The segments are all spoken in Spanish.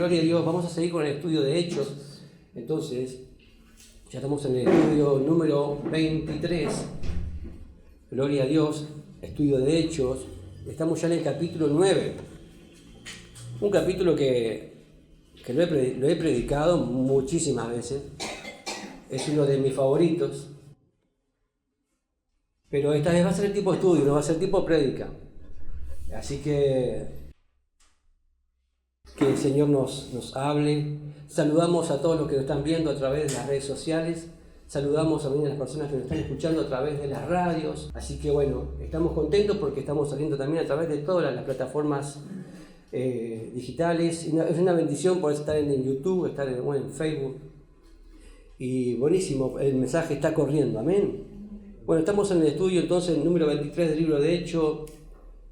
Gloria a Dios, vamos a seguir con el estudio de Hechos. Entonces, ya estamos en el estudio número 23. Gloria a Dios, estudio de Hechos. Estamos ya en el capítulo 9. Un capítulo que lo he predicado muchísimas veces. Es uno de mis favoritos. Pero esta vez va a ser el tipo de estudio, no va a ser tipo prédica. Así que el Señor nos hable. Saludamos a todos los que nos están viendo a través de las redes sociales. Saludamos también a las personas que nos están escuchando a través de las radios. Así que bueno, estamos contentos porque estamos saliendo también a través de todas las plataformas digitales. Es una bendición poder estar en YouTube, estar en Facebook. Y buenísimo, el mensaje está corriendo, amén. Bueno, estamos en el estudio entonces, el número 23 del libro de Hechos,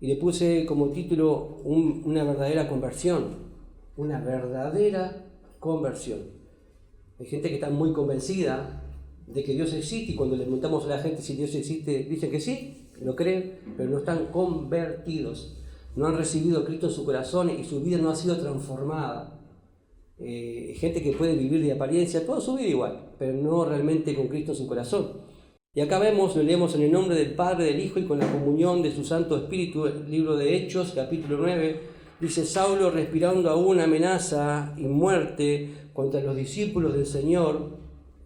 y le puse como título una verdadera conversión. Una verdadera conversión. Hay gente que está muy convencida de que Dios existe, y cuando le preguntamos a la gente si Dios existe, dicen que sí, lo creen, pero no están convertidos. No han recibido a Cristo en su corazón y su vida no ha sido transformada. Gente que puede vivir de apariencia toda su vida igual, pero no realmente con Cristo en su corazón. Y acá lo leemos en el nombre del Padre, del Hijo y con la comunión de su Santo Espíritu. El libro de Hechos, capítulo 9, dice: Saulo, respirando aún amenaza y muerte contra los discípulos del Señor,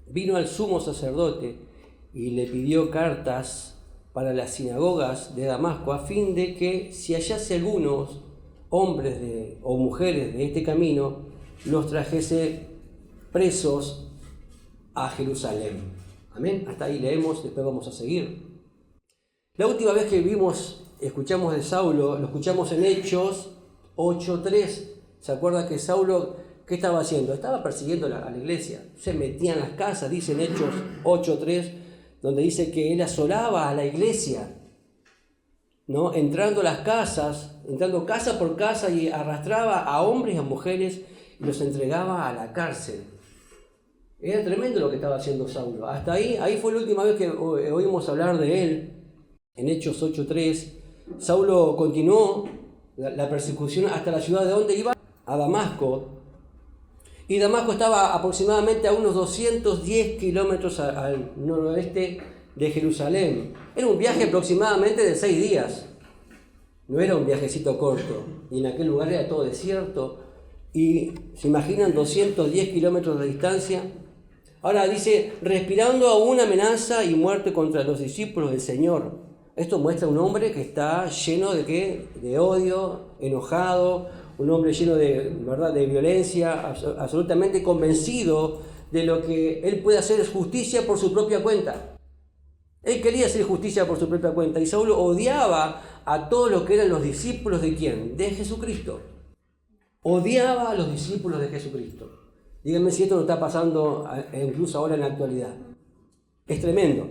vino al sumo sacerdote y le pidió cartas para las sinagogas de Damasco, a fin de que, si hallase algunos hombres o mujeres de este camino, los trajese presos a Jerusalén. Amén. Hasta ahí leemos, después vamos a seguir. La última vez que escuchamos de Saulo, lo escuchamos en Hechos 8:3. ¿Se acuerda que Saulo qué estaba haciendo? Estaba persiguiendo a la iglesia. Se metía en las casas, dice en Hechos 8:3, donde dice que él asolaba a la iglesia, ¿no? Entrando a las casas, entrando casa por casa, y arrastraba a hombres y a mujeres y los entregaba a la cárcel. Era tremendo lo que estaba haciendo Saulo. Hasta ahí fue la última vez que oímos hablar de él, en Hechos 8:3. Saulo continuó la persecución hasta la ciudad de donde iba, a Damasco. Y Damasco estaba aproximadamente a unos 210 kilómetros al noroeste de Jerusalén. Era un viaje aproximadamente de 6 días. No era un viajecito corto. Y en aquel lugar era todo desierto. Y se imaginan 210 kilómetros de distancia. Ahora dice, respirando aún amenaza y muerte contra los discípulos del Señor. Esto muestra un hombre que está lleno de ¿qué? De odio, enojado, un hombre lleno de violencia, absolutamente convencido de lo que él puede hacer es justicia por su propia cuenta. Él quería hacer justicia por su propia cuenta, y Saulo odiaba a todos los que eran los discípulos de ¿quién? De Jesucristo. Odiaba a los discípulos de Jesucristo. Díganme si esto no está pasando incluso ahora en la actualidad. Es tremendo.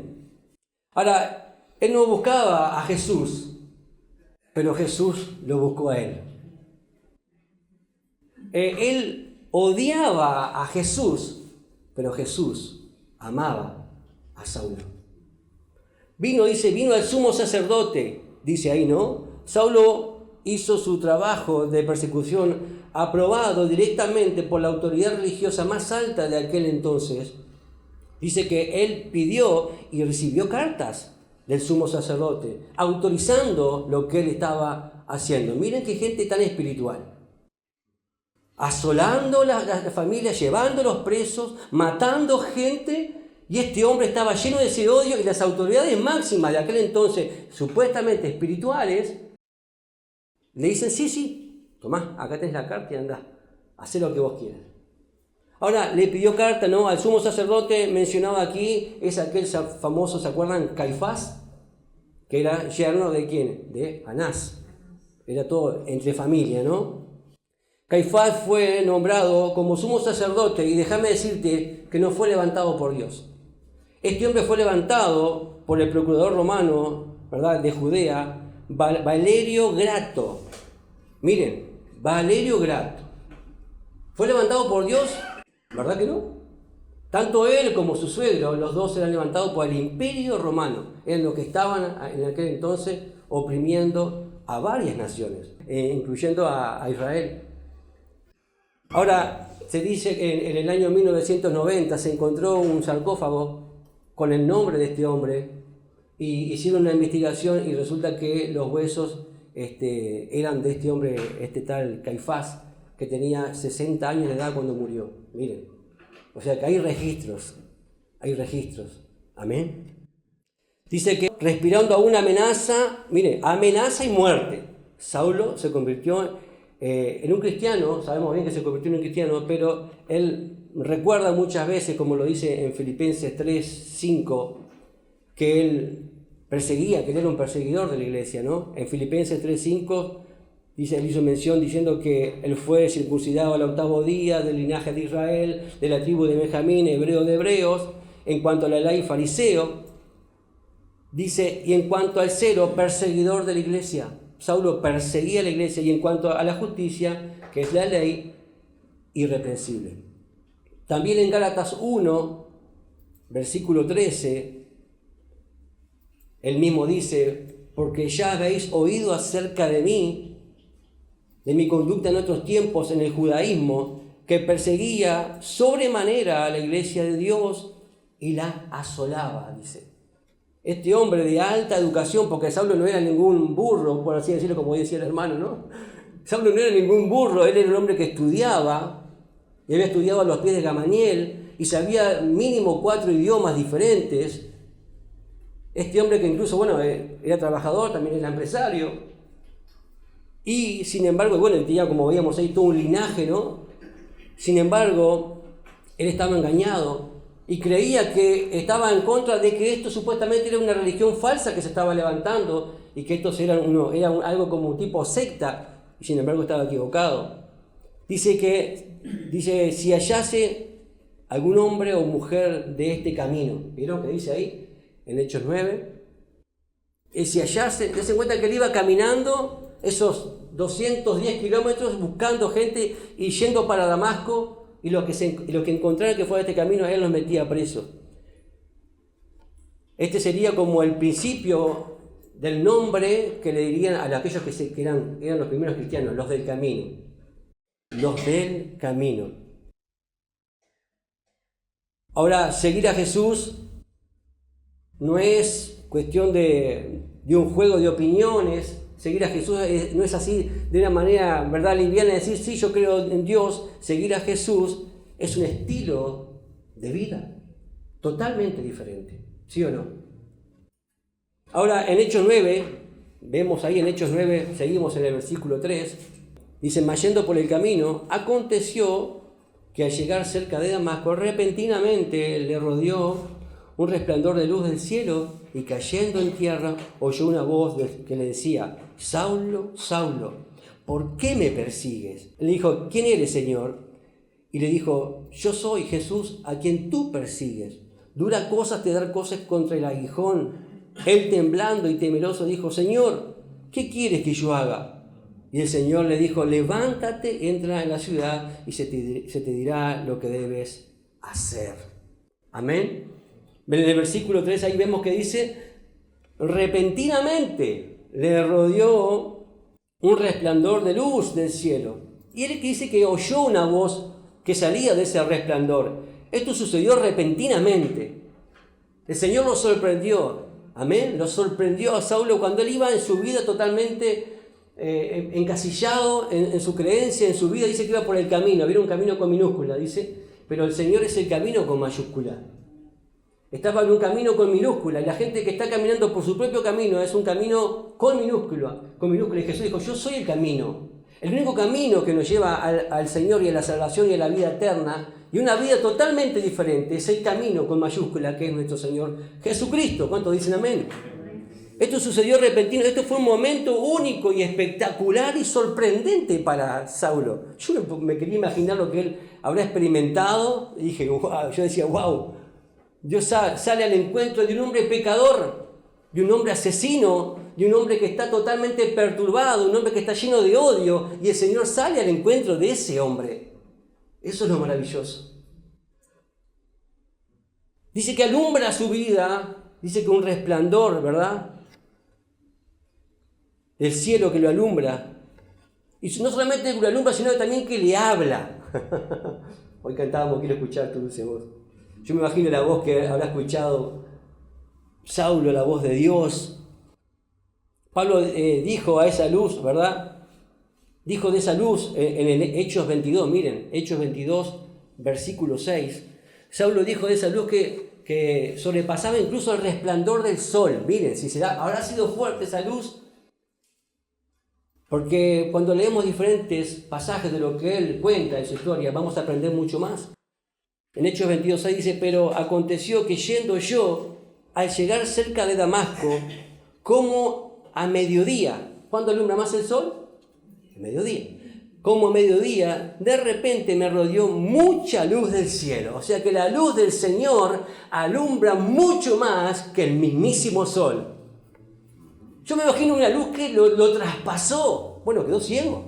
Ahora, él no buscaba a Jesús, pero Jesús lo buscó a él. Él odiaba a Jesús, pero Jesús amaba a Saulo. Vino al sumo sacerdote, dice ahí, ¿no? Saulo hizo su trabajo de persecución aprobado directamente por la autoridad religiosa más alta de aquel entonces. Dice que él pidió y recibió cartas del sumo sacerdote, autorizando lo que él estaba haciendo. Miren qué gente tan espiritual. Asolando las familias, llevándolos presos, matando gente, y este hombre estaba lleno de ese odio, y las autoridades máximas de aquel entonces, supuestamente espirituales, le dicen, sí, tomá, acá tenés la carta y andá, hacé lo que vos quieras. Ahora, le pidió carta, ¿no? Al sumo sacerdote, mencionado aquí, es aquel famoso, ¿se acuerdan? Caifás, que era yerno de ¿quién? De Anás. Era todo entre familia, ¿no? Caifás fue nombrado como sumo sacerdote, y déjame decirte que no fue levantado por Dios. Este hombre fue levantado por el procurador romano, ¿verdad?, de Judea, Valerio Grato. Miren, Valerio Grato. ¿Fue levantado por Dios? ¿Verdad que no? Tanto él como su suegro, los dos eran levantados por el Imperio Romano. Eran los que estaban en aquel entonces oprimiendo a varias naciones, incluyendo a Israel. Ahora, se dice que en el año 1990 se encontró un sarcófago con el nombre de este hombre y hicieron una investigación y resulta que los huesos eran de este hombre, este tal Caifás, que tenía 60 años de edad cuando murió. Miren, o sea que hay registros. Amén. Dice que respirando a una amenaza, mire, amenaza y muerte. Saulo se convirtió en un cristiano, sabemos bien que se convirtió en un cristiano, pero él recuerda muchas veces, como lo dice en Filipenses 3:5, que él perseguía, que él era un perseguidor de la iglesia, ¿no? En Filipenses 3:5 dice, él hizo mención diciendo que él fue circuncidado al 8º día del linaje de Israel, de la tribu de Benjamín, hebreo de hebreos, en cuanto a la ley fariseo. Dice, y en cuanto al celo, perseguidor de la iglesia. Saulo perseguía a la iglesia, y en cuanto a la justicia, que es la ley, irreprensible. También en Gálatas 1, versículo 13, él mismo dice, porque ya habéis oído acerca de mí, de mi conducta en otros tiempos en el judaísmo, que perseguía sobremanera a la iglesia de Dios y la asolaba, dice. Este hombre de alta educación, porque Saulo no era ningún burro, por así decirlo, como decía el hermano, ¿no? Saulo no era ningún burro, él era un hombre que estudiaba, y había estudiado a los pies de Gamaliel, y sabía mínimo 4 idiomas diferentes. Este hombre que incluso, bueno, era trabajador, también era empresario, y sin embargo, bueno, tenía, como veíamos ahí, todo un linaje, ¿no? Sin embargo, él estaba engañado, y creía que estaba en contra de que esto supuestamente era una religión falsa que se estaba levantando y que estos era algo como un tipo secta, y sin embargo estaba equivocado. Dice, si hallase algún hombre o mujer de este camino, ¿vieron que dice ahí? En Hechos 9. Si hallase, dense cuenta que él iba caminando esos 210 kilómetros buscando gente y yendo para Damasco, y los que encontraran que fuera este camino, a él los metía preso. Este sería como el principio del nombre que le dirían a aquellos que eran los primeros cristianos, los del camino. Los del camino. Ahora, seguir a Jesús no es cuestión de un juego de opiniones. Seguir a Jesús no es así de una manera, ¿verdad?, liviana, decir, sí, yo creo en Dios. Seguir a Jesús es un estilo de vida totalmente diferente, ¿sí o no? Ahora, en Hechos 9, vemos ahí en Hechos 9, seguimos en el versículo 3, dice, mas yendo por el camino, aconteció que al llegar cerca de Damasco, repentinamente le rodeó un resplandor de luz del cielo, y cayendo en tierra oyó una voz que le decía, Saulo, Saulo, ¿por qué me persigues? Le dijo, ¿quién eres, Señor? Y le dijo, yo soy Jesús a quien tú persigues. Dura cosa te dar cosas contra el aguijón. Él, temblando y temeroso, dijo, Señor, ¿qué quieres que yo haga? Y el Señor le dijo, levántate, entra en la ciudad y se te dirá lo que debes hacer. Amén. En el versículo 3 ahí vemos que dice, repentinamente le rodeó un resplandor de luz del cielo. Y él dice que oyó una voz que salía de ese resplandor. Esto sucedió repentinamente. El Señor lo sorprendió. Amén. Lo sorprendió a Saulo cuando él iba en su vida totalmente encasillado en su creencia, en su vida. Dice que iba por el camino. Había un camino con minúscula, dice. Pero el Señor es el camino con mayúscula. Estaba en un camino con minúscula, y la gente que está caminando por su propio camino es un camino con minúscula. Y Jesús dijo, yo soy el camino. El único camino que nos lleva al Señor y a la salvación y a la vida eterna, y una vida totalmente diferente, es el camino con mayúscula que es nuestro Señor Jesucristo. ¿Cuántos dicen amén? Esto sucedió repentino, esto fue un momento único y espectacular y sorprendente para Saulo. Yo me quería imaginar lo que él habrá experimentado, y dije, wow, yo decía, wow. Dios sale al encuentro de un hombre pecador, de un hombre asesino, de un hombre que está totalmente perturbado, un hombre que está lleno de odio, y el Señor sale al encuentro de ese hombre. Eso es lo maravilloso. Dice que alumbra su vida, dice que un resplandor, ¿verdad?, del cielo que lo alumbra. Y no solamente que lo alumbra, sino que también que le habla. Hoy cantábamos, quiero escuchar tu dulce voz. Yo me imagino la voz que habrá escuchado Saulo, la voz de Dios. Pablo dijo a esa luz, ¿verdad? Dijo de esa luz en el Hechos 22, miren, Hechos 22, versículo 6. Saulo dijo de esa luz que sobrepasaba incluso el resplandor del sol. Miren, si habrá sido fuerte esa luz. Porque cuando leemos diferentes pasajes de lo que él cuenta en su historia, vamos a aprender mucho más. En Hechos 22:6 dice, pero aconteció que yendo yo, al llegar cerca de Damasco, como a mediodía, ¿cuándo alumbra más el sol? A mediodía. Como a mediodía, de repente me rodeó mucha luz del cielo. O sea que la luz del Señor alumbra mucho más que el mismísimo sol. Yo me imagino una luz que lo traspasó. Bueno, quedó ciego.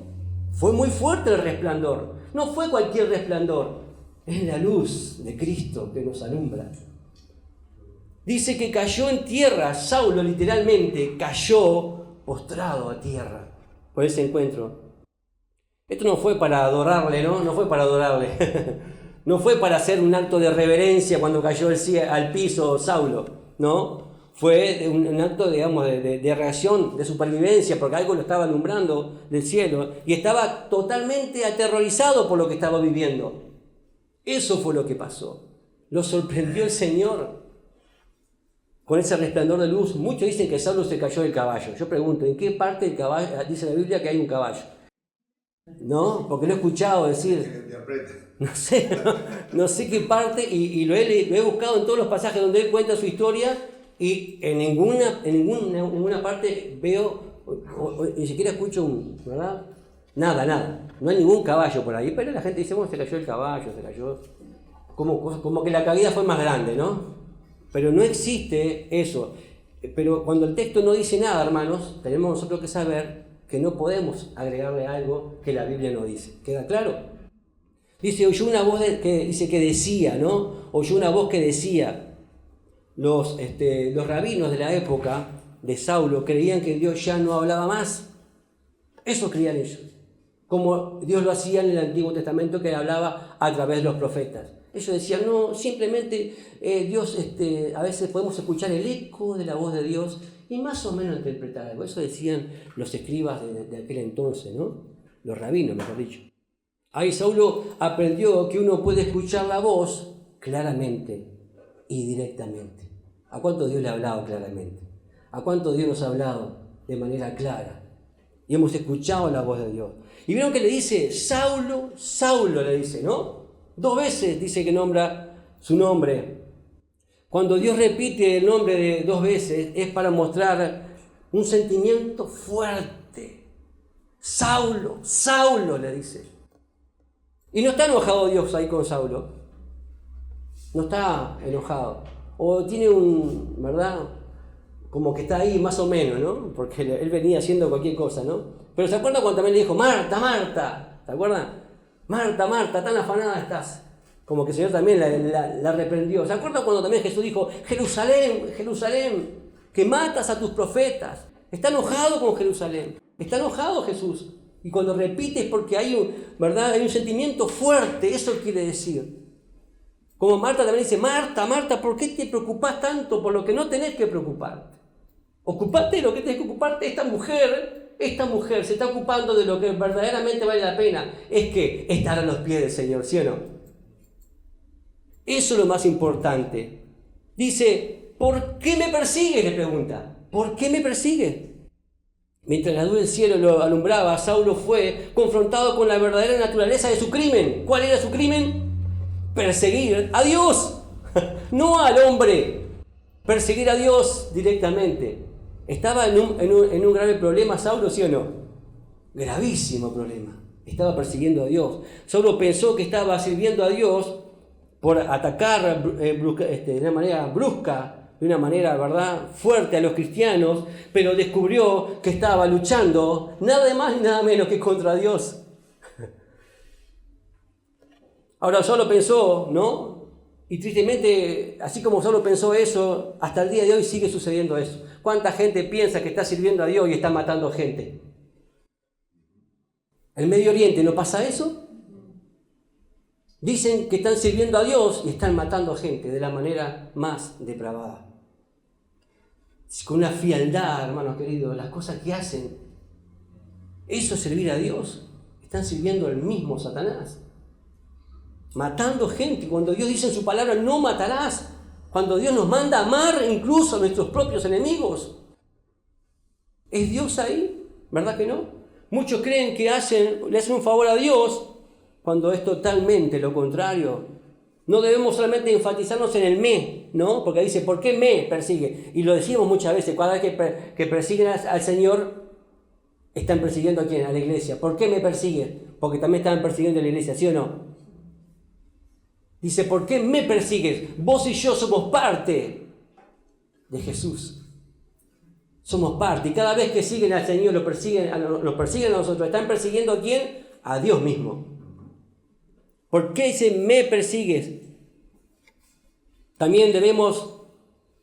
Fue muy fuerte el resplandor. No fue cualquier resplandor. Es la luz de Cristo que nos alumbra. Dice que cayó en tierra. Saulo literalmente cayó postrado a tierra por ese encuentro. Esto no fue para adorarle, ¿no? No fue para adorarle. No fue para hacer un acto de reverencia cuando cayó al piso Saulo, ¿no? Fue un acto, digamos, de reacción, de supervivencia, porque algo lo estaba alumbrando del cielo y estaba totalmente aterrorizado por lo que estaba viviendo. Eso fue lo que pasó. Lo sorprendió el Señor con ese resplandor de luz. Muchos dicen que Saulo se cayó del caballo. Yo pregunto, ¿en qué parte del caballo dice la Biblia que hay un caballo? ¿No? Porque lo he escuchado decir. No sé qué parte, y lo he buscado en todos los pasajes donde él cuenta su historia. Y en ninguna parte veo, ni siquiera escucho ¿verdad? Nada. No hay ningún caballo por ahí, pero la gente dice, bueno, se cayó el caballo, se cayó. Como que la caída fue más grande, ¿no? Pero no existe eso. Pero cuando el texto no dice nada, hermanos, tenemos nosotros que saber que no podemos agregarle algo que la Biblia no dice. ¿Queda claro? Dice, oyó una voz que decía, ¿no? Oyó una voz que decía. Los rabinos de la época de Saulo creían que Dios ya no hablaba más. Eso creían ellos. Como Dios lo hacía en el Antiguo Testamento, que hablaba a través de los profetas. Ellos decían, no, simplemente Dios, a veces podemos escuchar el eco de la voz de Dios y más o menos interpretar algo. Eso decían los escribas de aquel entonces, ¿no? Los rabinos, mejor dicho. Ahí Saulo aprendió que uno puede escuchar la voz claramente y directamente. ¿A cuánto Dios le ha hablado claramente? ¿A cuánto Dios nos ha hablado de manera clara? Y hemos escuchado la voz de Dios. Y vieron que le dice, Saulo, Saulo le dice, ¿no? 2 veces dice que nombra su nombre. Cuando Dios repite el nombre 2 veces es para mostrar un sentimiento fuerte. Saulo, Saulo le dice. Y no está enojado Dios ahí con Saulo. No está enojado. O tiene ¿verdad? Como que está ahí más o menos, ¿no? Porque él venía haciendo cualquier cosa, ¿no? Pero ¿se acuerdan cuando también le dijo, Marta, Marta? ¿Se acuerdan? Marta, Marta, tan afanada estás. Como que el Señor también la reprendió. ¿Se acuerdan cuando también Jesús dijo, Jerusalén, Jerusalén, que matas a tus profetas? Está enojado con Jerusalén. Está enojado Jesús. Y cuando repite es porque ¿verdad? Hay un sentimiento fuerte, eso quiere decir. Como Marta también dice, Marta, Marta, ¿por qué te preocupás tanto por lo que no tenés que preocuparte? Ocupate de lo que tenés que ocuparte. Esta mujer se está ocupando de lo que verdaderamente vale la pena. Es que estar a los pies del Señor, ¿sí o no? Eso es lo más importante. Dice, ¿por qué me persigues? Le pregunta. ¿Por qué me persigues? Mientras la luz del cielo lo alumbraba, Saulo fue confrontado con la verdadera naturaleza de su crimen. ¿Cuál era su crimen? Perseguir a Dios, no al hombre. Perseguir a Dios directamente. ¿Estaba en un grave problema Saulo, sí o no? Gravísimo problema. Estaba persiguiendo a Dios. Saulo pensó que estaba sirviendo a Dios por atacar de una manera brusca, de una manera, ¿verdad?, fuerte a los cristianos, pero descubrió que estaba luchando nada más ni nada menos que contra Dios. Ahora Saulo pensó, ¿no? Y tristemente, así como Saulo pensó eso, hasta el día de hoy sigue sucediendo eso. ¿Cuánta gente piensa que está sirviendo a Dios y está matando gente? ¿En Medio Oriente no pasa eso? Dicen que están sirviendo a Dios y están matando gente de la manera más depravada. Con una frialdad, hermanos queridos, las cosas que hacen. Eso es servir a Dios. Están sirviendo al mismo Satanás. Matando gente. Cuando Dios dice en su palabra, no matarás. Cuando Dios nos manda a amar incluso a nuestros propios enemigos. ¿Es Dios ahí? ¿Verdad que no? Muchos creen que le hacen un favor a Dios cuando es totalmente lo contrario. No debemos solamente enfatizarnos en el me, ¿no? Porque dice, ¿por qué me persigue? Y lo decimos muchas veces, cada vez que persiguen al Señor, están persiguiendo ¿a quién? A la iglesia. ¿Por qué me persiguen? Porque también estaban persiguiendo a la iglesia, ¿sí o no? Dice, ¿por qué me persigues? Vos y yo somos parte de Jesús. Somos parte. Y cada vez que siguen al Señor, lo persiguen a nosotros. ¿Están persiguiendo a quién? A Dios mismo. ¿Por qué dice me persigues? También debemos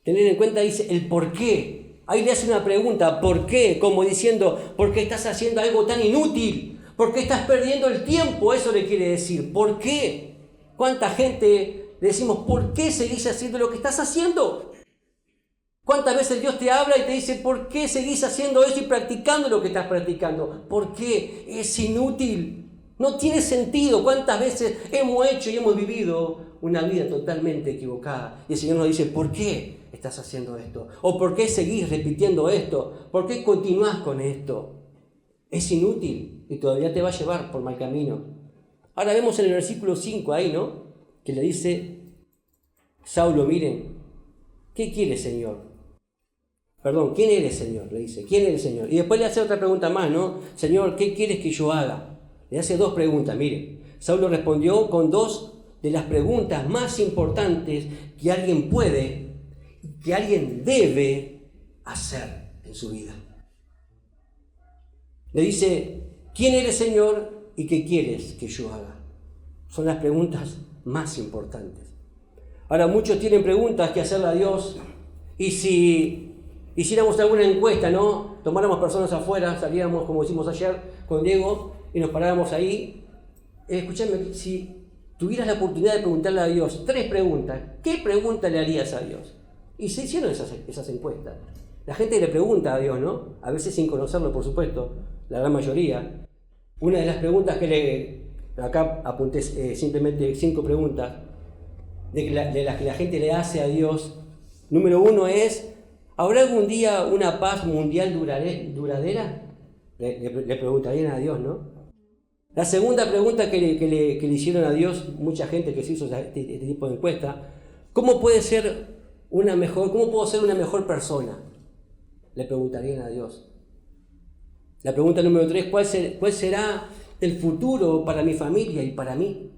tener en cuenta, dice, el por qué. Ahí le hace una pregunta, ¿por qué? Como diciendo, ¿por qué estás haciendo algo tan inútil? ¿Por qué estás perdiendo el tiempo? Eso le quiere decir. ¿Por qué? ¿Cuánta gente le decimos, ¿por qué seguís haciendo lo que estás haciendo? ¿Cuántas veces Dios te habla y te dice, ¿por qué seguís haciendo eso y practicando lo que estás practicando? ¿Por qué? Es inútil. No tiene sentido. ¿Cuántas veces hemos hecho y hemos vivido una vida totalmente equivocada? Y el Señor nos dice, ¿por qué estás haciendo esto? ¿O por qué seguís repitiendo esto? ¿Por qué continuás con esto? Es inútil y todavía te va a llevar por mal camino. Ahora vemos en el versículo 5 ahí, ¿no? Que le dice Saulo, miren, ¿qué quieres, Señor? Perdón, ¿quién eres, Señor? Le dice, ¿quién eres, Señor? Y después le hace otra pregunta más, ¿no? Señor, ¿qué quieres que yo haga? Le hace dos preguntas, miren. Saulo respondió con dos de las preguntas más importantes que alguien puede y que alguien debe hacer en su vida. Le dice, ¿quién eres, Señor? ¿Y qué quieres que yo haga? Son las preguntas más importantes. Ahora, muchos tienen preguntas que hacerle a Dios, y si hiciéramos alguna encuesta, ¿no? Tomáramos personas afuera, saliéramos, como hicimos ayer con Diego, y nos paráramos ahí. Escuchadme, si tuvieras la oportunidad de preguntarle a Dios 3 preguntas, ¿qué pregunta le harías a Dios? Y se hicieron esas encuestas. La gente le pregunta a Dios, ¿no? A veces sin conocerlo, por supuesto, la gran mayoría. Una de las preguntas acá apunté simplemente 5 preguntas, de las que la gente le hace a Dios. Número 1 es, ¿habrá algún día una paz mundial duradera? Le preguntarían a Dios, ¿no? La segunda pregunta que le hicieron a Dios, mucha gente que se hizo este tipo de encuesta, ¿cómo puedo ser una mejor persona? Le preguntarían a Dios. La pregunta número 3, ¿cuál será el futuro para mi familia y para mí?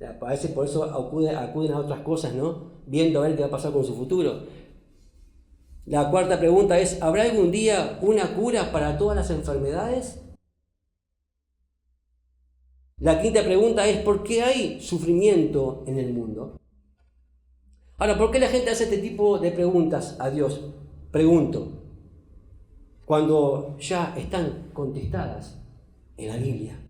A veces por eso acuden a otras cosas, ¿no? Viendo a ver qué va a pasar con su futuro. La cuarta pregunta es, ¿habrá algún día una cura para todas las enfermedades? La quinta pregunta es, ¿por qué hay sufrimiento en el mundo? Ahora, ¿por qué la gente hace este tipo de preguntas a Dios? Pregunto. Cuando ya están contestadas en la Biblia.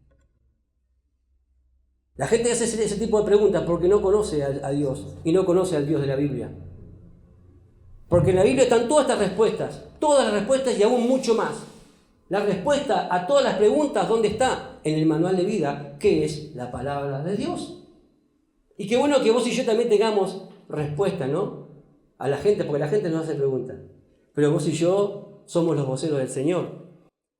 La gente hace ese tipo de preguntas porque no conoce a Dios y no conoce al Dios de la Biblia. Porque en la Biblia están todas las respuestas y aún mucho más. La respuesta a todas las preguntas, ¿dónde está? En el manual de vida, que es la palabra de Dios. Y qué bueno que vos y yo también tengamos respuesta, ¿no? A la gente, porque la gente nos hace preguntas. Pero vos y yo somos los voceros del Señor.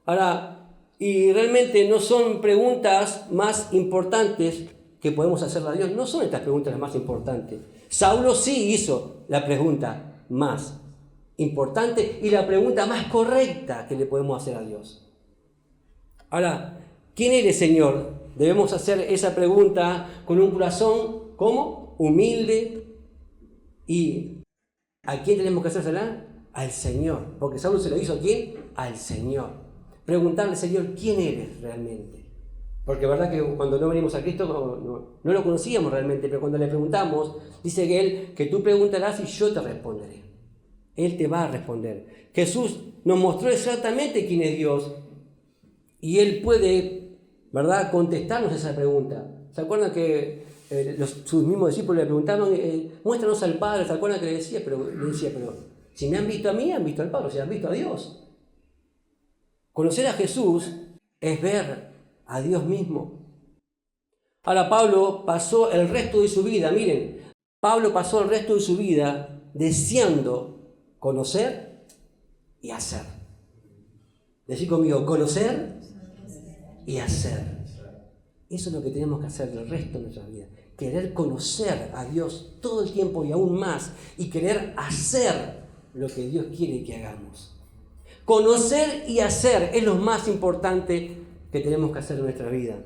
Ahora, y realmente no son preguntas más importantes que podemos hacerle a Dios. No son estas preguntas las más importantes. Saulo sí hizo la pregunta más importante y la pregunta más correcta que le podemos hacer a Dios. Ahora, ¿quién eres, Señor? Debemos hacer esa pregunta con un corazón, ¿cómo? Humilde. ¿Y a quién tenemos que hacérsela? Al Señor. Porque Saulo se lo hizo ¿a quién? Al Señor. Preguntarle, Señor, ¿quién eres realmente? Porque verdad que cuando no venimos a Cristo no lo conocíamos realmente, pero cuando le preguntamos, dice que Él, que tú preguntarás y yo te responderé. Él te va a responder. Jesús nos mostró exactamente quién es Dios y Él puede ¿verdad?, contestarnos esa pregunta. ¿Se acuerdan que sus mismos discípulos le preguntaron, muéstranos al Padre? ¿Se acuerdan que le decía, pero si me han visto a mí, han visto al Padre, o sea, han visto a Dios? Conocer a Jesús es ver a Dios mismo. Ahora Pablo pasó el resto de su vida, miren, Pablo pasó el resto de su vida deseando conocer y hacer. Decir conmigo, conocer y hacer. Eso es lo que tenemos que hacer el resto de nuestra vida. Querer conocer a Dios todo el tiempo y aún más. Y querer hacer lo que Dios quiere que hagamos. Conocer y hacer es lo más importante que tenemos que hacer en nuestra vida.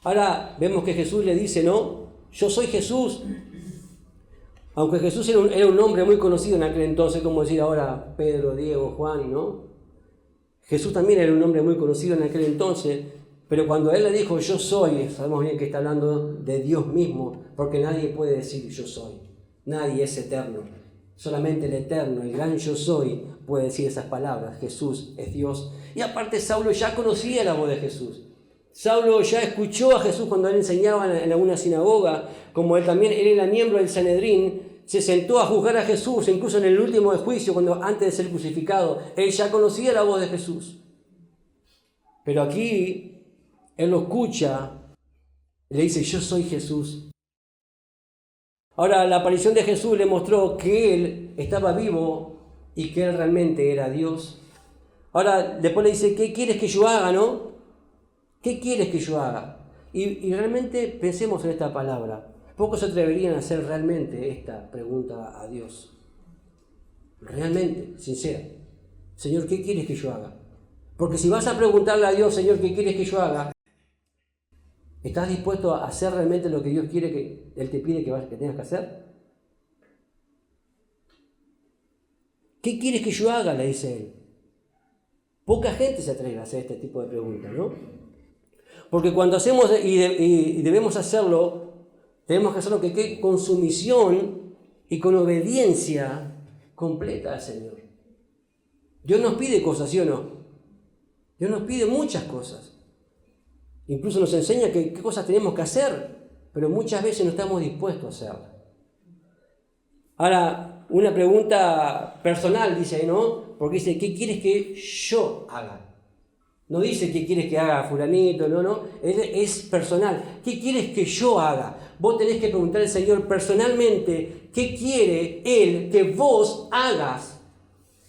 Ahora vemos que Jesús le dice, no, yo soy Jesús. Aunque Jesús era un hombre muy conocido en aquel entonces, como decir ahora Pedro, Diego, Juan, ¿no? Jesús también era un hombre muy conocido en aquel entonces, pero cuando él le dijo yo soy, sabemos bien que está hablando de Dios mismo, porque nadie puede decir yo soy. Nadie es eterno. Solamente el eterno, el gran yo soy, puede decir esas palabras. Jesús es Dios. Y aparte Saulo ya conocía la voz de Jesús. Saulo ya escuchó a Jesús cuando él enseñaba en alguna sinagoga, como él era miembro del Sanedrín, se sentó a juzgar a Jesús, incluso en el último juicio, antes de ser crucificado, él ya conocía la voz de Jesús. Pero aquí, él lo escucha, y le dice, yo soy Jesús. Ahora, la aparición de Jesús le mostró que él estaba vivo y que él realmente era Dios. Ahora, después le dice, ¿qué quieres que yo haga, no? ¿Qué quieres que yo haga? Y realmente pensemos en esta palabra. Pocos se atreverían a hacer realmente esta pregunta a Dios. Realmente, sincera. Señor, ¿qué quieres que yo haga? Porque si vas a preguntarle a Dios, Señor, ¿qué quieres que yo haga? ¿Estás dispuesto a hacer realmente lo que Dios quiere que Él te pide que tengas que hacer? ¿Qué quieres que yo haga?, le dice Él. Poca gente se atreve a hacer este tipo de preguntas, ¿no? Porque cuando hacemos y debemos hacerlo, tenemos que hacerlo con sumisión y con obediencia completa al Señor. Dios nos pide cosas, ¿sí o no? Dios nos pide muchas cosas. Incluso nos enseña qué cosas tenemos que hacer, pero muchas veces no estamos dispuestos a hacerlas. Ahora, una pregunta personal, dice, ¿no? Porque dice, ¿qué quieres que yo haga? No dice qué quieres que haga fulanito, no. Es personal. ¿Qué quieres que yo haga? Vos tenés que preguntar al Señor personalmente qué quiere Él que vos hagas.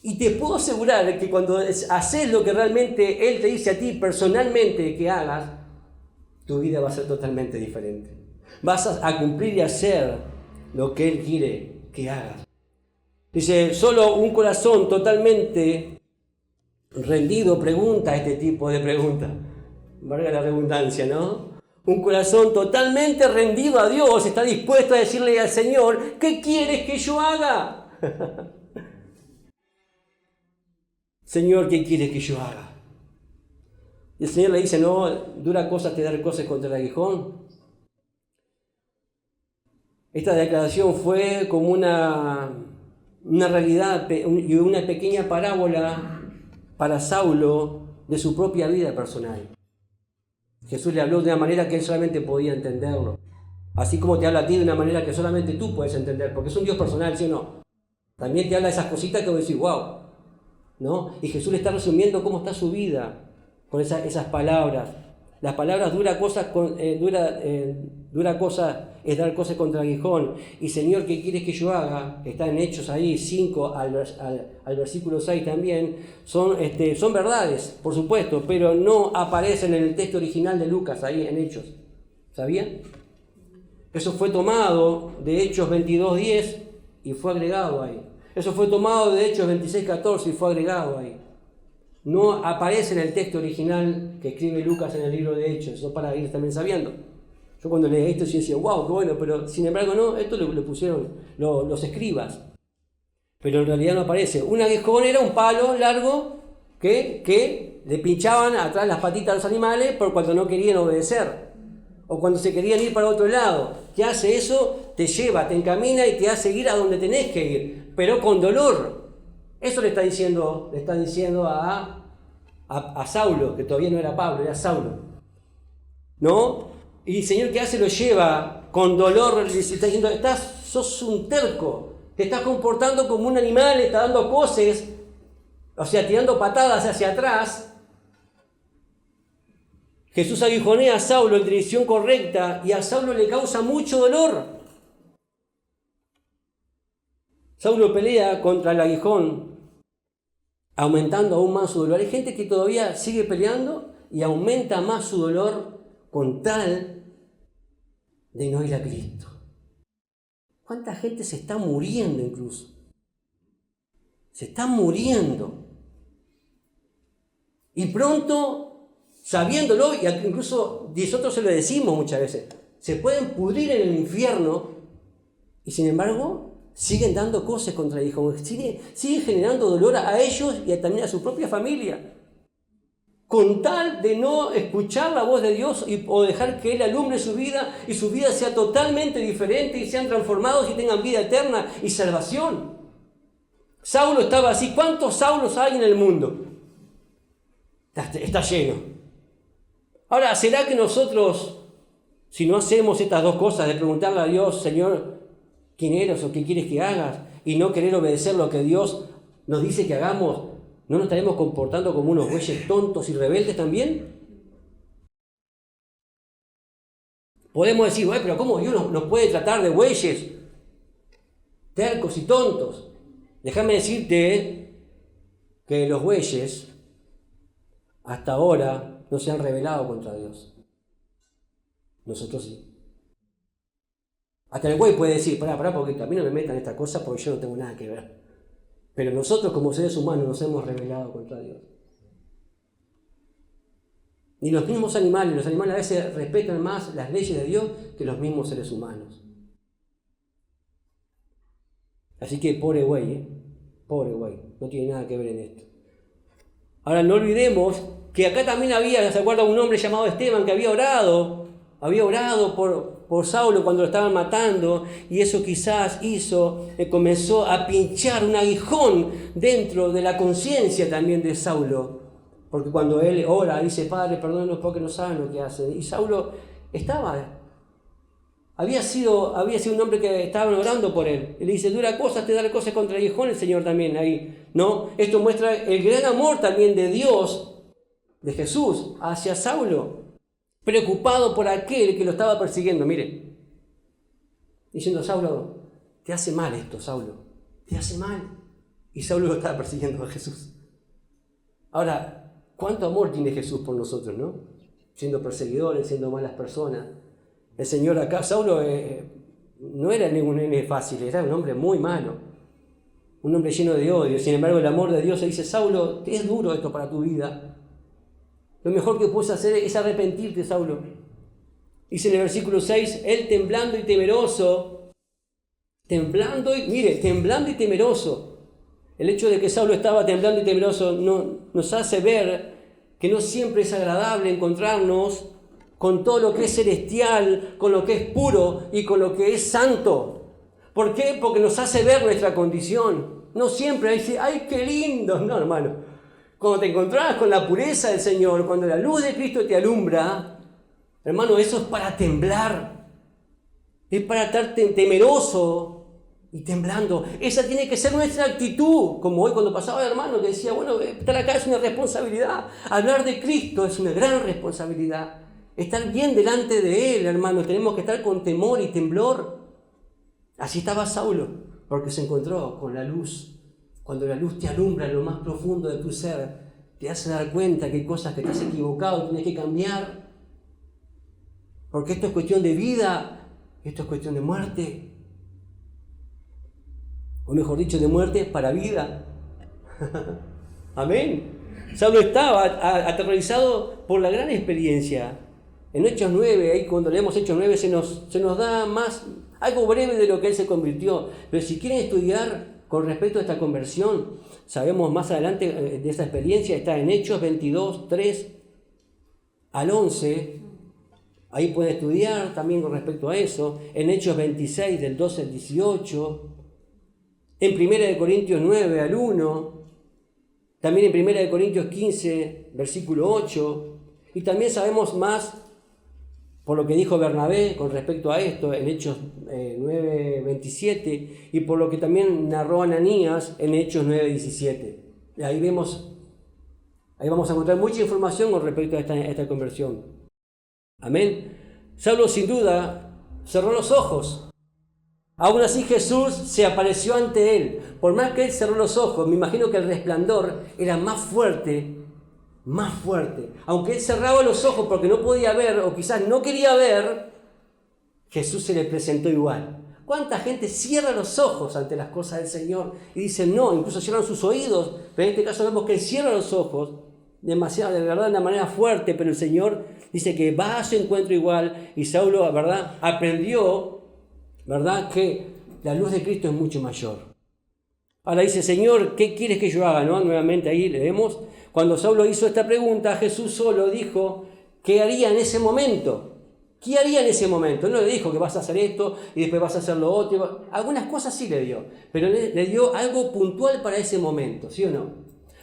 Y te puedo asegurar que cuando haces lo que realmente Él te dice a ti personalmente que hagas, tu vida va a ser totalmente diferente. Vas a cumplir y hacer lo que Él quiere que hagas. Dice, solo un corazón totalmente rendido pregunta este tipo de preguntas. Valga la redundancia, ¿no? Un corazón totalmente rendido a Dios está dispuesto a decirle al Señor, ¿qué quieres que yo haga? Señor, ¿qué quieres que yo haga? Y el Señor le dice, no, dura cosa te dar cosas contra el aguijón. Esta declaración fue como una realidad y una pequeña parábola para Saulo de su propia vida personal. Jesús le habló de una manera que él solamente podía entenderlo. Así como te habla a ti de una manera que solamente tú puedes entender, porque es un Dios personal, ¿sí o no? También te habla de esas cositas que vos decís, wow, ¿no? Y Jesús le está resumiendo cómo está su vida con esas palabras. Las palabras dura cosa es dar cosas contra aguijón. Y Señor, ¿qué quieres que yo haga? Que está en Hechos ahí, 5 al versículo 6 también. Son verdades, por supuesto, pero no aparecen en el texto original de Lucas, ahí en Hechos. ¿Sabían? Eso fue tomado de Hechos 22:10 y fue agregado ahí. Eso fue tomado de Hechos 26:14 y fue agregado ahí. No aparece en el texto original que escribe Lucas en el libro de Hechos, eso para ir también sabiendo. Yo cuando leí esto yo decía, wow, qué bueno, pero sin embargo no, esto lo pusieron los escribas. Pero en realidad no aparece. Un aguijón era un palo largo que le pinchaban atrás las patitas a los animales por cuando no querían obedecer. O cuando se querían ir para otro lado. ¿Qué hace eso? Te lleva, te encamina y te hace ir a donde tenés que ir, pero con dolor. Eso le está diciendo a Saulo, que todavía no era Pablo, era Saulo. ¿no? Y el Señor, ¿qué hace? Lo lleva con dolor, le está diciendo, sos un terco, te estás comportando como un animal, le está dando coces, o sea, tirando patadas hacia atrás. Jesús aguijonea a Saulo en dirección correcta y a Saulo le causa mucho dolor. Saulo pelea contra el aguijón, aumentando aún más su dolor. Hay gente que todavía sigue peleando y aumenta más su dolor con tal de no ir a Cristo. ¿Cuánta gente se está muriendo incluso? Se está muriendo. Y pronto, sabiéndolo, y incluso nosotros se lo decimos muchas veces, se pueden pudrir en el infierno y sin embargo siguen dando cosas contra el hijo, siguen generando dolor a ellos y también a su propia familia, con tal de no escuchar la voz de Dios o dejar que Él alumbre su vida y su vida sea totalmente diferente y sean transformados y tengan vida eterna y salvación. Saulo estaba así. ¿Cuántos Saulos hay en el mundo? Está lleno. Ahora, ¿será que nosotros, si no hacemos estas dos cosas de preguntarle a Dios, Señor, ¿quién eres o qué quieres que hagas? Y no querer obedecer lo que Dios nos dice que hagamos, ¿no nos estaremos comportando como unos bueyes tontos y rebeldes también? Podemos decir, pero ¿cómo Dios nos puede tratar de bueyes tercos y tontos? Déjame decirte que los bueyes hasta ahora no se han rebelado contra Dios. Nosotros sí. Hasta el buey puede decir, pará, porque a mí no me metan esta cosa porque yo no tengo nada que ver. Pero nosotros como seres humanos nos hemos rebelado contra Dios. Ni los mismos animales, los animales a veces respetan más las leyes de Dios que los mismos seres humanos. Así que pobre güey, no tiene nada que ver en esto. Ahora no olvidemos que acá también había, ¿se acuerda? Un hombre llamado Esteban que había orado por Saulo cuando lo estaban matando, y eso quizás comenzó a pinchar un aguijón dentro de la conciencia también de Saulo, porque cuando él ora dice, Padre, perdónanos porque no saben lo que hacen, y Saulo había sido un hombre que estaban orando por él, y le dice, dura cosas te dará cosas contra el aguijón, el Señor también ahí, ¿no? Esto muestra el gran amor también de Dios, de Jesús, hacia Saulo, preocupado por aquel que lo estaba persiguiendo, mire, diciendo, Saulo, te hace mal esto, Saulo, te hace mal. Y Saulo lo estaba persiguiendo a Jesús. Ahora, ¿cuánto amor tiene Jesús por nosotros, no? Siendo perseguidores, siendo malas personas. El Señor acá, Saulo no era ningún nene fácil, era un hombre muy malo, un hombre lleno de odio. Sin embargo, el amor de Dios le dice, Saulo, es duro esto para tu vida. Lo mejor que puedes hacer es arrepentirte, Saulo. Dice en el versículo 6, él temblando y temeroso. Temblando y temeroso. El hecho de que Saulo estaba temblando y temeroso nos hace ver que no siempre es agradable encontrarnos con todo lo que es celestial, con lo que es puro y con lo que es santo. ¿Por qué? Porque nos hace ver nuestra condición. No siempre dice, ¡ay, qué lindo! No, hermano. Cuando te encontrás con la pureza del Señor, cuando la luz de Cristo te alumbra, hermano, eso es para temblar. Es para estar temeroso y temblando. Esa tiene que ser nuestra actitud. Como hoy cuando pasaba el hermano que decía, estar acá es una responsabilidad. Hablar de Cristo es una gran responsabilidad. Estar bien delante de Él, hermano. Tenemos que estar con temor y temblor. Así estaba Saulo, porque se encontró con la luz. Cuando la luz te alumbra en lo más profundo de tu ser, te hace dar cuenta que hay cosas que te has equivocado, tienes que cambiar. Porque esto es cuestión de vida, esto es cuestión de muerte. O mejor dicho, de muerte para vida. Amén. Saulo estaba aterrorizado por la gran experiencia. En Hechos 9, ahí cuando leemos Hechos 9, se nos da más, algo breve de lo que él se convirtió. Pero si quieren estudiar con respecto a esta conversión, sabemos más adelante de esa experiencia, está en Hechos 22, 3 al 11, ahí pueden estudiar también con respecto a eso, en Hechos 26, del 12 al 18, en 1 Corintios 9 al 1, también en 1 Corintios 15, versículo 8, y también sabemos más por lo que dijo Bernabé con respecto a esto en Hechos 9:27 y por lo que también narró Ananías en Hechos 9:17. Ahí vamos a encontrar mucha información con respecto a esta conversión. Amén. Saulo sin duda cerró los ojos. Aún así Jesús se apareció ante él. Por más que él cerró los ojos, me imagino que el resplandor era más fuerte. Aunque él cerraba los ojos porque no podía ver o quizás no quería ver, Jesús se le presentó igual. ¿Cuánta gente cierra los ojos ante las cosas del Señor y dice no? Incluso cierran sus oídos, pero en este caso vemos que él cierra los ojos demasiado, de verdad, de una manera fuerte, pero el Señor dice que va a su encuentro igual y Saulo, ¿verdad?, aprendió, ¿verdad?, que la luz de Cristo es mucho mayor. Ahora dice, Señor, ¿qué quieres que yo haga? ¿No? Nuevamente ahí leemos, cuando Saulo hizo esta pregunta, Jesús solo dijo, ¿qué haría en ese momento? ¿Qué haría en ese momento? No le dijo que vas a hacer esto y después vas a hacer lo otro. Algunas cosas sí le dio, pero le dio algo puntual para ese momento, ¿sí o no?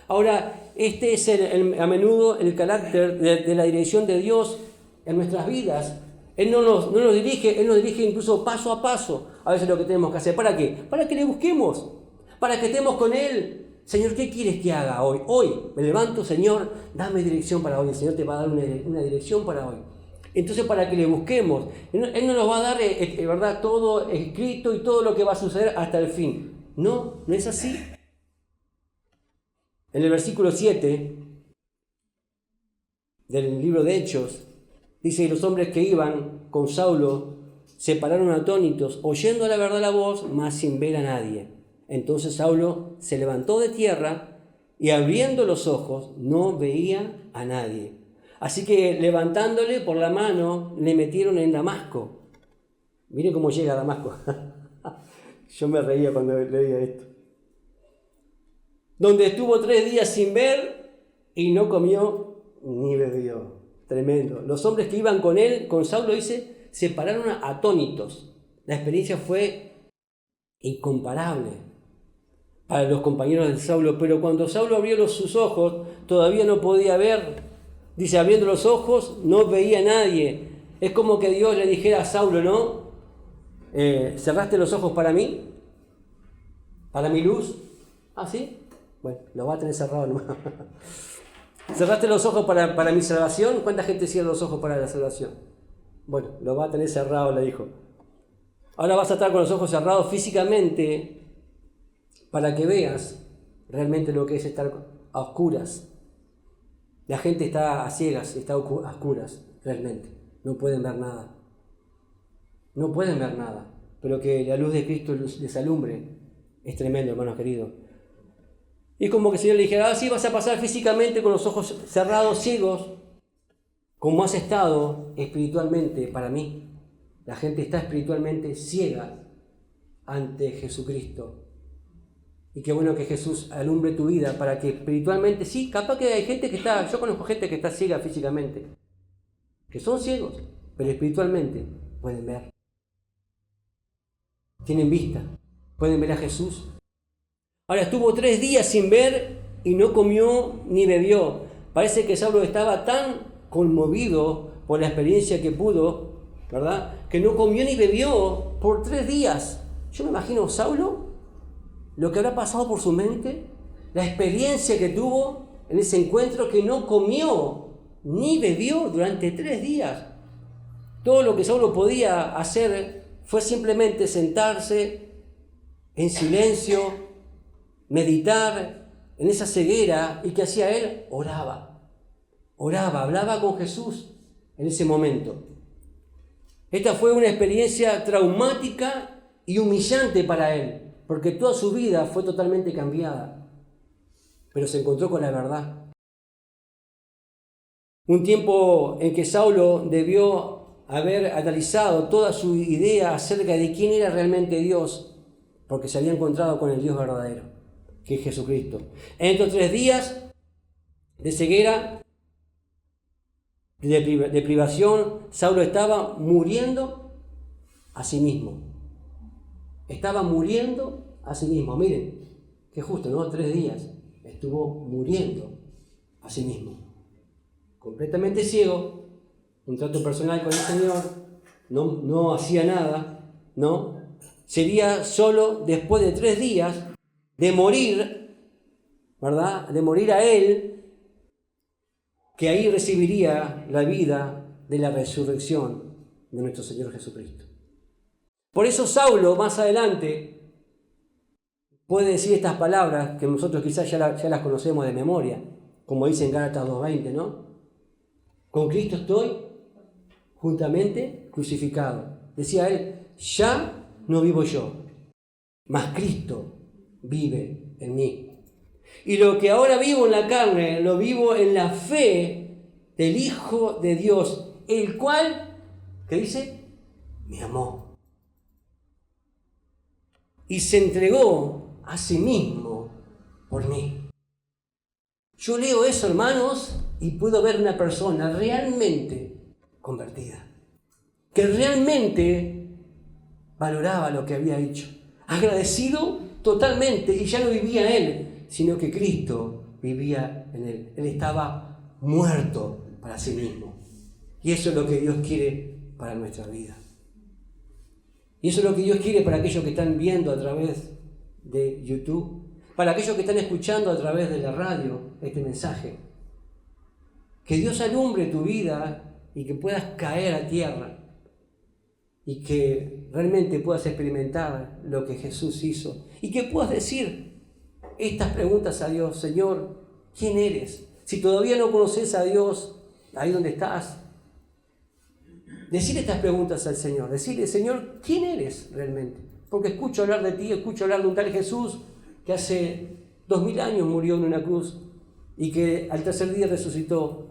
Ahora, este es a menudo el carácter de la dirección de Dios en nuestras vidas. Él no nos dirige, Él nos dirige incluso paso a paso. A veces lo que tenemos que hacer. ¿Para qué? Para que le busquemos, para que estemos con Él. Señor, ¿qué quieres que haga hoy? Hoy me levanto, Señor, dame dirección para hoy. El Señor te va a dar una dirección para hoy. Entonces, para que le busquemos, Él no nos va a dar, ¿verdad?, todo escrito y todo lo que va a suceder hasta el fin. No es así. En el versículo 7 del libro de Hechos, dice, y los hombres que iban con Saulo se pararon atónitos, oyendo la verdad la voz, mas sin ver a nadie. Entonces Saulo se levantó de tierra y abriendo los ojos no veía a nadie. Así que levantándole por la mano le metieron en Damasco. Miren cómo llega a Damasco. Yo me reía cuando leía esto. Donde estuvo 3 días sin ver y no comió ni bebió. Tremendo. Los hombres que iban con él, con Saulo, dice, se pararon atónitos. La experiencia fue incomparable para los compañeros de Saulo, pero cuando Saulo abrió sus ojos, todavía no podía ver. Dice, abriendo los ojos, no veía a nadie. Es como que Dios le dijera a Saulo, ¿no? ¿Cerraste los ojos para mí? ¿Para mi luz? ¿Ah, sí? Bueno, lo va a tener cerrado nomás. ¿Cerraste los ojos para mi salvación? ¿Cuánta gente cierra los ojos para la salvación? Bueno, lo va a tener cerrado, le dijo. Ahora vas a estar con los ojos cerrados físicamente para que veas realmente lo que es estar a oscuras. La gente está a ciegas, está a oscuras, realmente. No pueden ver nada. No pueden ver nada. Pero que la luz de Cristo les alumbre es tremendo, hermanos queridos. Y como que el Señor le dijera, sí, vas a pasar físicamente con los ojos cerrados, ciegos, como has estado espiritualmente para mí. La gente está espiritualmente ciega ante Jesucristo. Y qué bueno que Jesús alumbre tu vida para que espiritualmente, sí, capaz que hay gente que está, yo conozco gente que está ciega físicamente, que son ciegos, pero espiritualmente pueden ver. Tienen vista, pueden ver a Jesús. Ahora estuvo 3 días sin ver y no comió ni bebió. Parece que Saulo estaba tan conmovido por la experiencia que pudo, ¿verdad?, que no comió ni bebió por 3 días. Yo me imagino Saulo, lo que habrá pasado por su mente, la experiencia que tuvo en ese encuentro, que no comió ni bebió durante 3 días. Todo lo que Saulo podía hacer fue simplemente sentarse en silencio, meditar en esa ceguera. ¿Y qué hacía él? Oraba, hablaba con Jesús en ese momento. Esta fue una experiencia traumática y humillante para él, porque toda su vida fue totalmente cambiada, pero se encontró con la verdad. Un tiempo en que Saulo debió haber analizado toda su idea acerca de quién era realmente Dios, porque se había encontrado con el Dios verdadero, que es Jesucristo. En estos 3 días de ceguera, de privación, Saulo estaba muriendo a sí mismo. Estaba muriendo a sí mismo. Miren, qué justo, ¿no? 3 días estuvo muriendo a sí mismo. Completamente ciego, un trato personal con el Señor, no hacía nada, ¿no? Sería solo después de 3 días de morir, ¿verdad? De morir a Él, que ahí recibiría la vida de la resurrección de nuestro Señor Jesucristo. Por eso Saulo, más adelante, puede decir estas palabras que nosotros quizás ya las conocemos de memoria, como dice en Gálatas 2:20, ¿no? Con Cristo estoy juntamente crucificado. Decía él, ya no vivo yo, mas Cristo vive en mí. Y lo que ahora vivo en la carne, lo vivo en la fe del Hijo de Dios, el cual, ¿qué dice? Me amó. Y se entregó a sí mismo por mí. Yo leo eso, hermanos, y puedo ver una persona realmente convertida, que realmente valoraba lo que había hecho, agradecido totalmente, y ya no vivía él, sino que Cristo vivía en él. Él estaba muerto para sí mismo. Y eso es lo que Dios quiere para nuestra vida. Y eso es lo que Dios quiere para aquellos que están viendo a través de YouTube, para aquellos que están escuchando a través de la radio este mensaje. Que Dios alumbre tu vida y que puedas caer a tierra y que realmente puedas experimentar lo que Jesús hizo y que puedas decir estas preguntas a Dios. Señor, ¿quién eres? Si todavía no conoces a Dios, ahí donde estás, decir estas preguntas al Señor. Decirle, Señor, ¿quién eres realmente? Porque escucho hablar de ti, escucho hablar de un tal Jesús que hace 2000 años murió en una cruz y que al tercer día resucitó.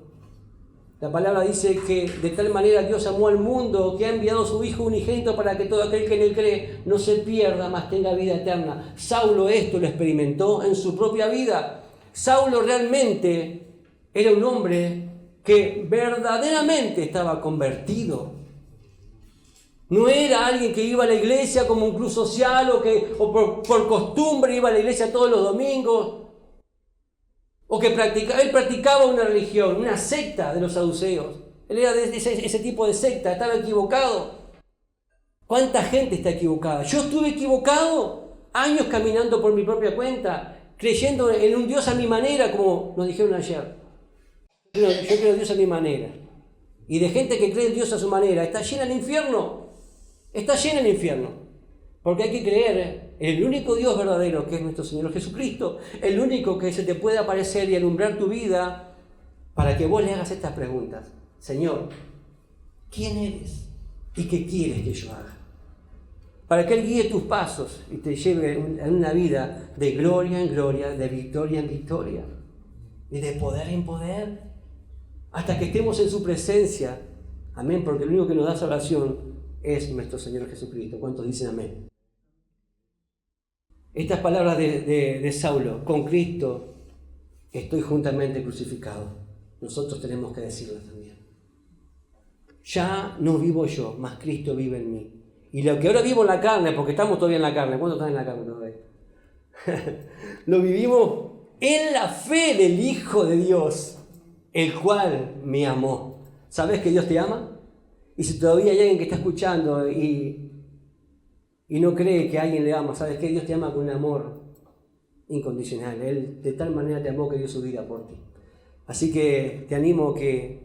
La palabra dice que de tal manera Dios amó al mundo que ha enviado a su Hijo unigénito para que todo aquel que en él cree no se pierda, mas tenga vida eterna. Saulo esto lo experimentó en su propia vida. Saulo realmente era un hombre que verdaderamente estaba convertido. No era alguien que iba a la iglesia como un club social o por costumbre iba a la iglesia todos los domingos. O que él practicaba una religión, una secta de los saduceos. Él era de ese tipo de secta, estaba equivocado. ¿Cuánta gente está equivocada? Yo estuve equivocado años caminando por mi propia cuenta, creyendo en un Dios a mi manera, como nos dijeron ayer. Yo creo en Dios a mi manera. Y de gente que cree en Dios a su manera, está llena el infierno. Está llena el infierno. Porque hay que creer en el único Dios verdadero, que es nuestro Señor Jesucristo, el único que se te puede aparecer y alumbrar tu vida para que vos le hagas estas preguntas. Señor, ¿quién eres? ¿Y qué quieres que yo haga? Para que Él guíe tus pasos y te lleve a una vida de gloria en gloria, de victoria en victoria y de poder en poder, hasta que estemos en su presencia. Amén, porque el único que nos da salvación es nuestro Señor Jesucristo. ¿Cuántos dicen amén? Estas palabras de Saulo, con Cristo estoy juntamente crucificado. Nosotros tenemos que decirlas también. Ya no vivo yo, mas Cristo vive en mí. Y lo que ahora vivo en la carne, porque estamos todavía en la carne. ¿Cuántos están en la carne todavía? Lo vivimos en la fe del Hijo de Dios, el cual me amó. ¿Sabes que Dios te ama? Y si todavía hay alguien que está escuchando y no cree que alguien le ama, ¿sabes qué? Dios te ama con un amor incondicional. Él de tal manera te amó que dio su vida por ti. Así que te animo que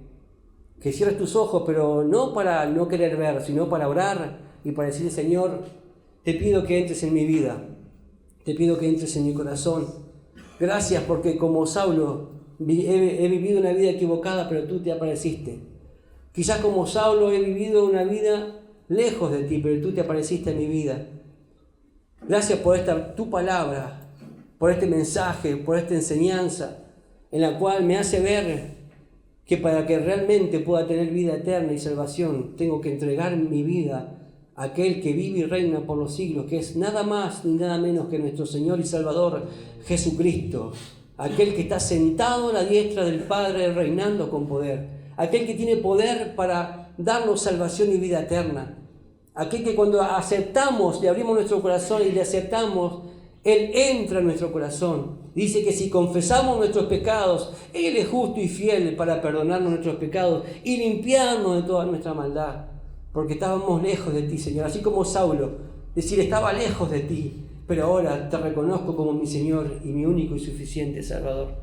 cierres tus ojos, pero no para no querer ver, sino para orar y para decirle, Señor, te pido que entres en mi vida, te pido que entres en mi corazón. Gracias porque como Saulo he vivido una vida equivocada, pero tú te apareciste. Quizás como Saulo he vivido una vida lejos de ti, pero tú te apareciste en mi vida. Gracias por tu palabra, por este mensaje, por esta enseñanza, en la cual me hace ver que para que realmente pueda tener vida eterna y salvación, tengo que entregar mi vida a aquel que vive y reina por los siglos, que es nada más ni nada menos que nuestro Señor y Salvador Jesucristo, aquel que está sentado a la diestra del Padre reinando con poder, aquel que tiene poder para darnos salvación y vida eterna. Aquel que cuando aceptamos, le abrimos nuestro corazón y le aceptamos Él entra en nuestro corazón. Dice que si confesamos nuestros pecados, Él es justo y fiel para perdonarnos nuestros pecados y limpiarnos de toda nuestra maldad. Porque estábamos lejos de ti, Señor. Así como Saulo, decir, estaba lejos de ti, pero ahora te reconozco como mi Señor y mi único y suficiente Salvador.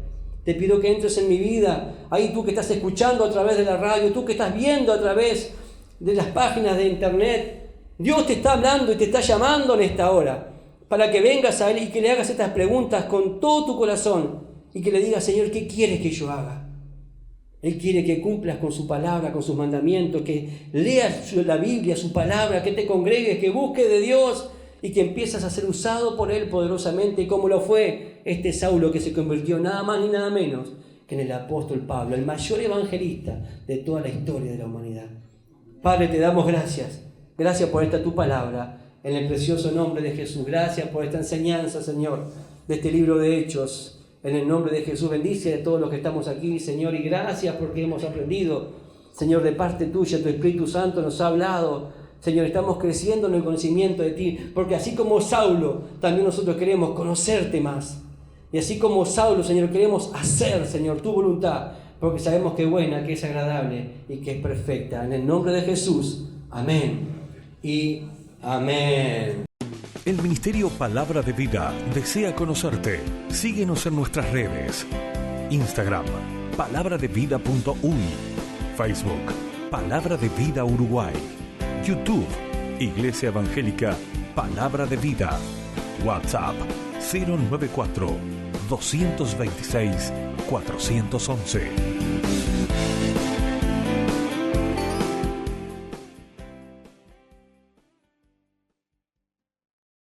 Te pido que entres en mi vida. Ahí tú que estás escuchando a través de la radio, tú que estás viendo a través de las páginas de internet. Dios te está hablando y te está llamando en esta hora, para que vengas a Él y que le hagas estas preguntas con todo tu corazón y que le digas, Señor, ¿qué quieres que yo haga? Él quiere que cumplas con su palabra, con sus mandamientos, que leas la Biblia, su palabra, que te congregues, que busques de Dios y que empieces a ser usado por Él poderosamente, como lo fue este Saulo que se convirtió nada más ni nada menos que en el apóstol Pablo, el mayor evangelista de toda la historia de la humanidad. Padre, te damos gracias. Gracias por esta tu palabra. En el precioso nombre de Jesús, gracias por esta enseñanza, Señor, de este libro de Hechos. En el nombre de Jesús, bendice a todos los que estamos aquí, Señor, y gracias porque hemos aprendido, Señor, de parte tuya, tu Espíritu Santo nos ha hablado. Señor, estamos creciendo en el conocimiento de ti, porque así como Saulo, también nosotros queremos conocerte más. Y así como Saulo, Señor, queremos hacer, Señor, tu voluntad, porque sabemos que es buena, que es agradable y que es perfecta. En el nombre de Jesús, amén y amén. El Ministerio Palabra de Vida desea conocerte. Síguenos en nuestras redes. Instagram, palabraDeVida.uy. Facebook, Palabra de Vida Uruguay. YouTube, Iglesia Evangélica Palabra de Vida. WhatsApp, 094 226 411.